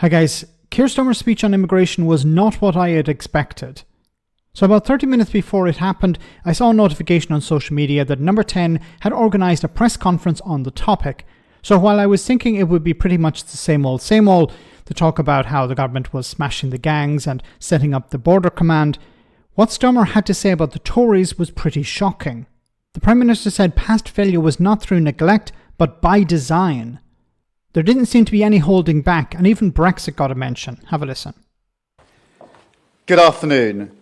Hi guys, Keir Starmer's speech on immigration was not what I had expected. So about 30 minutes before it happened, I saw a notification on social media that Number 10 had organised a press conference on the topic. So while I was thinking it would be pretty much the same old, to talk about how the government was smashing the gangs and setting up the border command, what Starmer had to say about the Tories was pretty shocking. The Prime Minister said past failure was not through neglect, but by design. There didn't seem to be any holding back, and even Brexit got a mention. Have a listen. Good afternoon.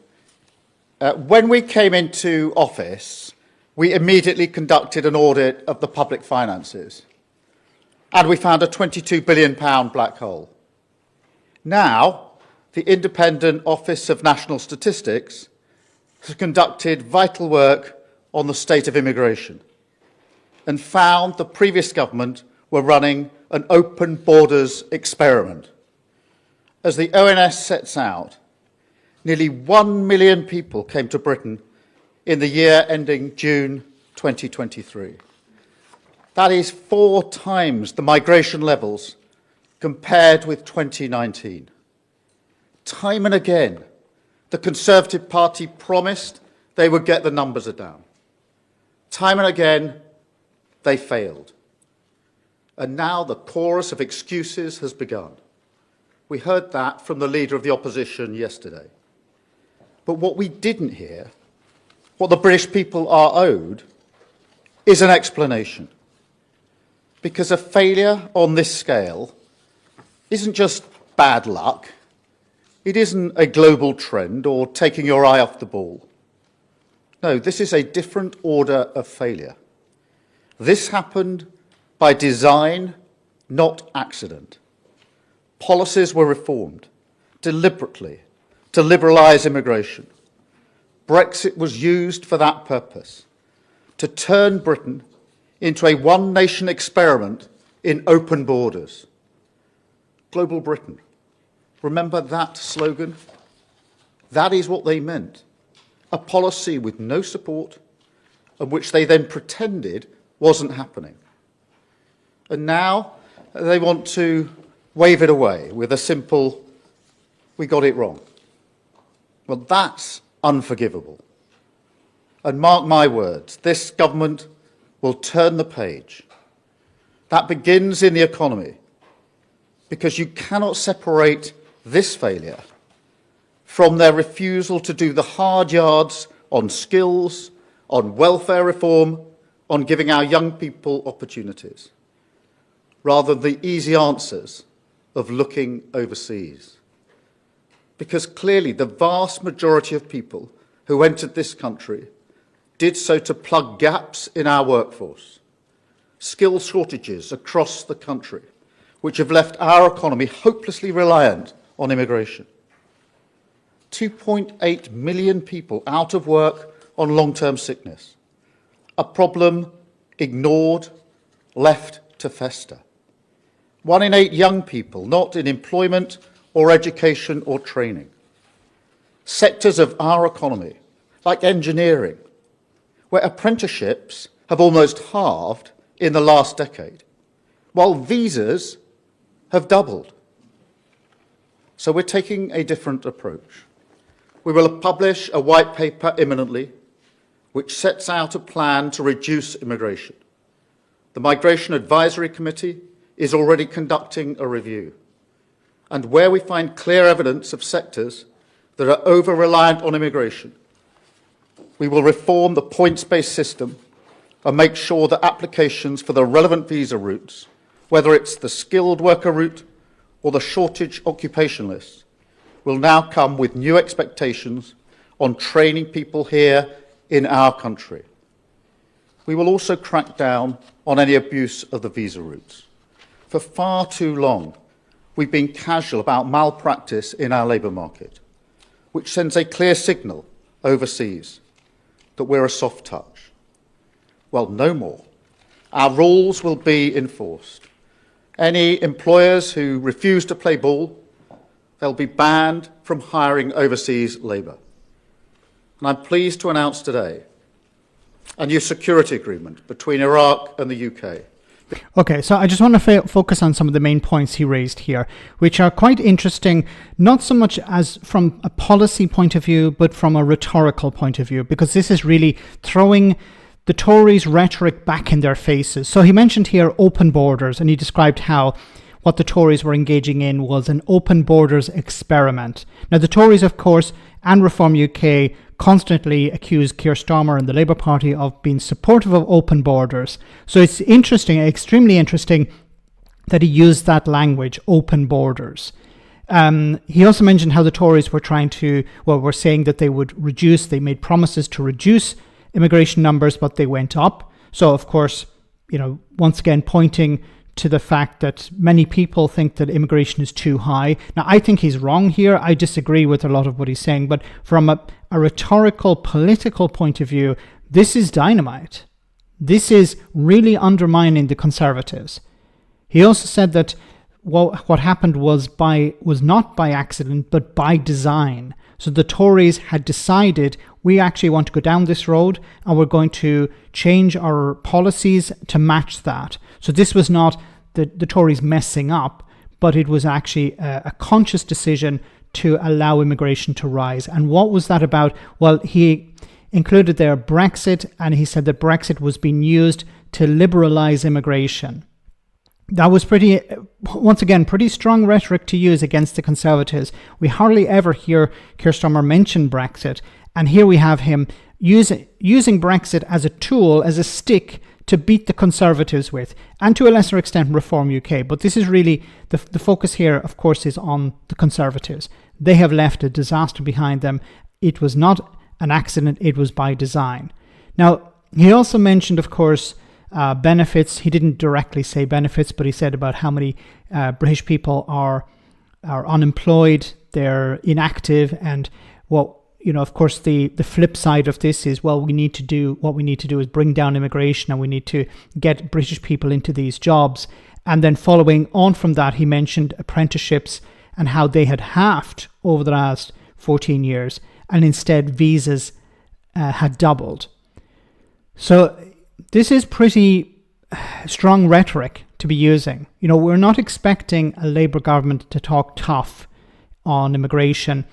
When we came into office, we immediately conducted an audit of the public finances, and we found a £22 billion black hole. Now, the Independent Office of National Statistics has conducted vital work on the state of immigration and found the previous government were running an open borders experiment. As the ONS sets out, nearly 1 million people came to Britain in the year ending June 2023. That is 4 times the migration levels compared with 2019. Time and again, the Conservative Party promised they would get the numbers down. Time and again, they failed. And now the chorus of excuses has begun. We heard that from the Leader of the Opposition yesterday. But what we didn't hear, what the British people are owed, is an explanation. Because a failure on this scale isn't just bad luck, it isn't a global trend or taking your eye off the ball. No, this is a different order of failure. This happened by design, not accident. Policies were reformed deliberately to liberalise immigration. Brexit was used for that purpose, to turn Britain into a one-nation experiment in open borders. Global Britain. Remember that slogan? That is what they meant. A policy with no support and which they then pretended wasn't happening. And now they want to wave it away with a simple, we got it wrong. Well, that's unforgivable. And mark my words, this government will turn the page. That begins in the economy, because you cannot separate this failure from their refusal to do the hard yards on skills, on welfare reform, on giving our young people opportunities, rather than the easy answers of looking overseas. Because clearly the vast majority of people who entered this country did so to plug gaps in our workforce, skill shortages across the country, which have left our economy hopelessly reliant on immigration. 2.8 million people out of work on long-term sickness, a problem ignored, left to fester. 1 in 8 young people not in employment or education or training. Sectors of our economy, like engineering, where apprenticeships have almost halved in the last decade, while visas have doubled. So we're taking a different approach. We will publish a white paper imminently, which sets out a plan to reduce immigration. The Migration Advisory Committee is already conducting a review. And where we find clear evidence of sectors that are over-reliant on immigration, we will reform the points-based system and make sure that applications for the relevant visa routes, whether it's the skilled worker route or the shortage occupation list, will now come with new expectations on training people here in our country. We will also crack down on any abuse of the visa routes. For far too long, we've been casual about malpractice in our labour market, which sends a clear signal overseas that we're a soft touch. Well, no more. Our rules will be enforced. Any employers who refuse to play ball, they'll be banned from hiring overseas labour. And I'm pleased to announce today a new security agreement between Iraq and the UK Okay, so I just want to focus on some of the main points he raised here, which are quite interesting, not so much as from a policy point of view, but from a rhetorical point of view, because this is really throwing the Tories' rhetoric back in their faces. So he mentioned here open borders, and he described how what the Tories were engaging in was an open borders experiment. Now, the Tories, of course, and Reform UK constantly accuse Keir Starmer and the Labour Party of being supportive of open borders. So it's interesting, extremely interesting, that he used that language, open borders. He also mentioned how the Tories were were saying that they made promises to reduce immigration numbers, but they went up. So, of course, once again, pointing to the fact that many people think that immigration is too high. Now, I think he's wrong here. I disagree with a lot of what he's saying, but from a rhetorical, political point of view, this is dynamite. This is really undermining the Conservatives. He also said that what happened was not by accident, but by design. So the Tories had decided, we actually want to go down this road and we're going to change our policies to match that. So this was not the Tories messing up, but it was actually a conscious decision to allow immigration to rise. And what was that about? Well, he included there Brexit, and he said that Brexit was being used to liberalise immigration. That was pretty strong rhetoric to use against the Conservatives. We hardly ever hear Keir Starmer mention Brexit. And here we have him using Brexit as a tool, as a stick to beat the Conservatives with, and to a lesser extent Reform UK. But this is really, the focus here, of course, is on the Conservatives. They have left a disaster behind them. It was not an accident, it was by design. Now, he also mentioned, of course, benefits. He didn't directly say benefits, but he said about how many British people are unemployed, they're inactive, and of course, the flip side of this is, what we need to do is bring down immigration, and we need to get British people into these jobs. And then following on from that, he mentioned apprenticeships and how they had halved over the last 14 years, and instead visas had doubled. So this is pretty strong rhetoric to be using. We're not expecting a Labour government to talk tough on immigration,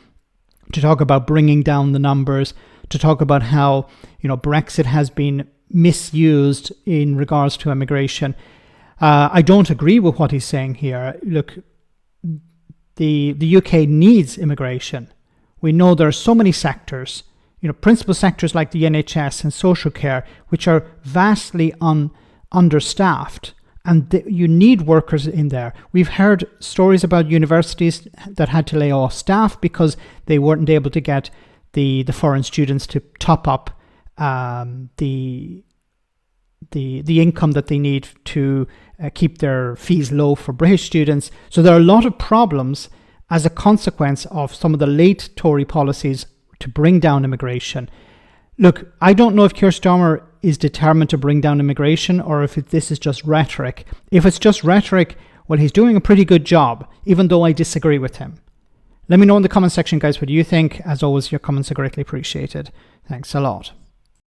to talk about bringing down the numbers, to talk about how Brexit has been misused in regards to immigration. I don't agree with what he's saying here. Look, the UK needs immigration. We know there are so many sectors, principal sectors like the NHS and social care, which are vastly understaffed. And you need workers in there. We've heard stories about universities that had to lay off staff because they weren't able to get the foreign students to top up the income that they need to keep their fees low for British students. So there are a lot of problems as a consequence of some of the late Tory policies to bring down immigration. Look, I don't know if Keir Starmer is determined to bring down immigration or if this is just rhetoric. If it's just rhetoric, well, he's doing a pretty good job, even though I disagree with him. Let me know in the comment section, guys, what you think. As always, your comments are greatly appreciated. Thanks a lot.